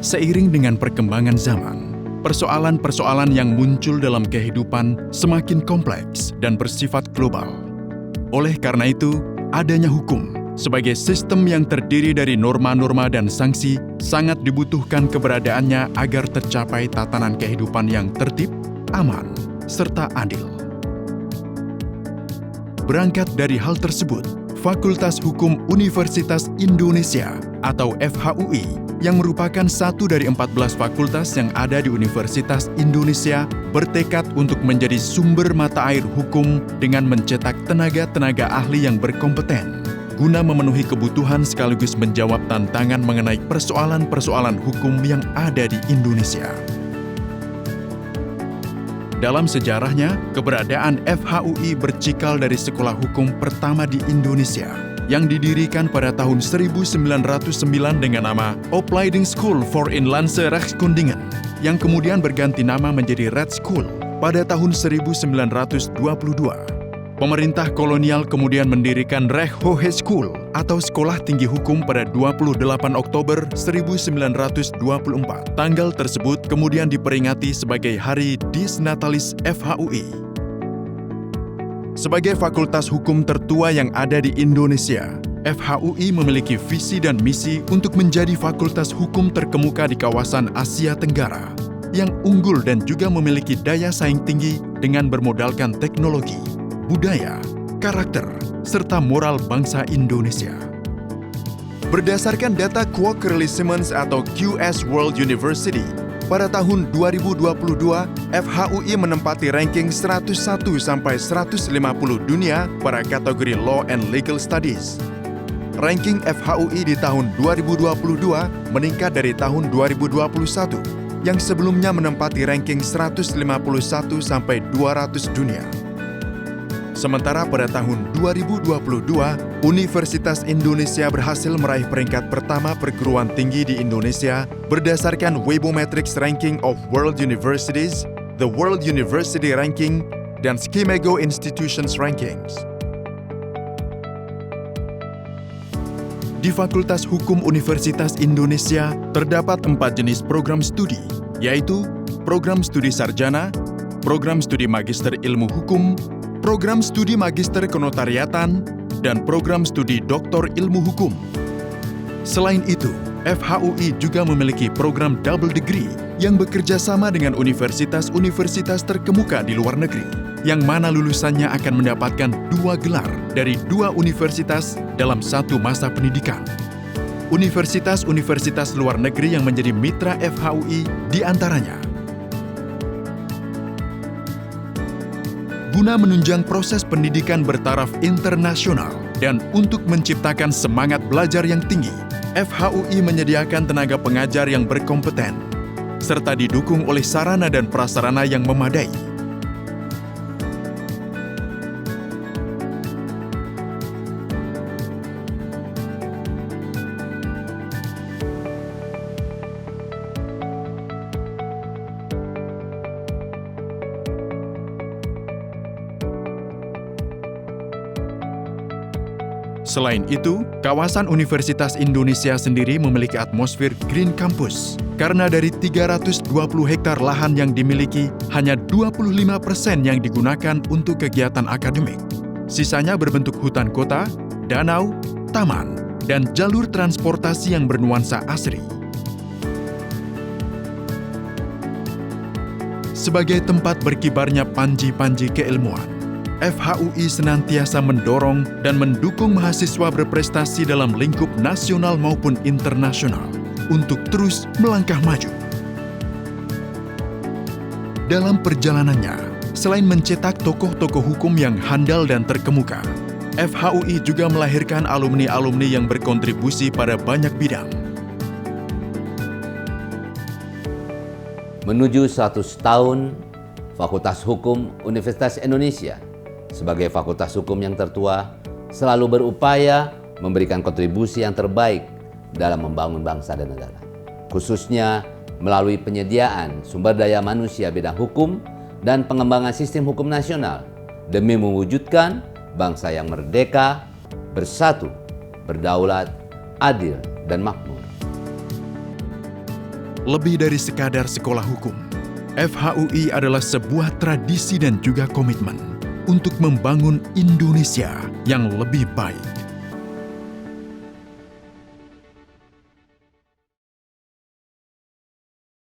Seiring dengan perkembangan zaman, persoalan-persoalan yang muncul dalam kehidupan semakin kompleks dan bersifat global. Oleh karena itu, adanya hukum sebagai sistem yang terdiri dari norma-norma dan sanksi sangat dibutuhkan keberadaannya agar tercapai tatanan kehidupan yang tertib, aman, serta adil. Berangkat dari hal tersebut, Fakultas Hukum Universitas Indonesia atau FHUI yang merupakan satu dari 14 fakultas yang ada di Universitas Indonesia bertekad untuk menjadi sumber mata air hukum dengan mencetak tenaga-tenaga ahli yang berkompeten guna memenuhi kebutuhan sekaligus menjawab tantangan mengenai persoalan-persoalan hukum yang ada di Indonesia. Dalam sejarahnya, keberadaan FHUI bercikal dari sekolah hukum pertama di Indonesia yang didirikan pada tahun 1909 dengan nama Opleiding School voor Inlandse Rechtskundigen yang kemudian berganti nama menjadi Red School pada tahun 1922. Pemerintah kolonial kemudian mendirikan Recht Hoge School atau Sekolah Tinggi Hukum pada 28 Oktober 1924. Tanggal tersebut kemudian diperingati sebagai Hari Dies Natalis FHUI. Sebagai fakultas hukum tertua yang ada di Indonesia, FHUI memiliki visi dan misi untuk menjadi fakultas hukum terkemuka di kawasan Asia Tenggara yang unggul dan juga memiliki daya saing tinggi dengan bermodalkan teknologi, budaya, karakter, serta moral bangsa Indonesia. Berdasarkan data Quarterly Simmons atau QS World University, pada tahun 2022, FHUI menempati ranking 101 sampai 150 dunia pada kategori Law and Legal Studies. Ranking FHUI di tahun 2022 meningkat dari tahun 2021 yang sebelumnya menempati ranking 151 sampai 200 dunia. Sementara pada tahun 2022, Universitas Indonesia berhasil meraih peringkat pertama perguruan tinggi di Indonesia berdasarkan Webometrics Ranking of World Universities, The World University Ranking, dan Schimego Institutions Rankings. Di Fakultas Hukum Universitas Indonesia terdapat 4 jenis program studi, yaitu program studi sarjana, program studi magister ilmu hukum, program studi magister kenotariatan, dan program studi doktor ilmu hukum. Selain itu, FHUI juga memiliki program double degree yang bekerja sama dengan universitas-universitas terkemuka di luar negeri, yang mana lulusannya akan mendapatkan 2 gelar dari 2 universitas dalam satu masa pendidikan. Universitas-universitas luar negeri yang menjadi mitra FHUI diantaranya guna menunjang proses pendidikan bertaraf internasional dan untuk menciptakan semangat belajar yang tinggi, FHUI menyediakan tenaga pengajar yang berkompeten, serta didukung oleh sarana dan prasarana yang memadai. Selain itu, kawasan Universitas Indonesia sendiri memiliki atmosfer Green Campus. Karena dari 320 hektar lahan yang dimiliki, hanya 25% yang digunakan untuk kegiatan akademik. Sisanya berbentuk hutan kota, danau, taman, dan jalur transportasi yang bernuansa asri. Sebagai tempat berkibarnya panji-panji keilmuan, FHUI senantiasa mendorong dan mendukung mahasiswa berprestasi dalam lingkup nasional maupun internasional untuk terus melangkah maju. Dalam perjalanannya, selain mencetak tokoh-tokoh hukum yang handal dan terkemuka, FHUI juga melahirkan alumni-alumni yang berkontribusi pada banyak bidang. Menuju 100 tahun, Fakultas Hukum Universitas Indonesia sebagai fakultas hukum yang tertua selalu berupaya memberikan kontribusi yang terbaik dalam membangun bangsa dan negara, khususnya melalui penyediaan sumber daya manusia bidang hukum dan pengembangan sistem hukum nasional demi mewujudkan bangsa yang merdeka, bersatu, berdaulat, adil, dan makmur. lebih dari sekadar sekolah hukum. FHUI adalah sebuah tradisi dan juga komitmen untuk membangun Indonesia yang lebih baik.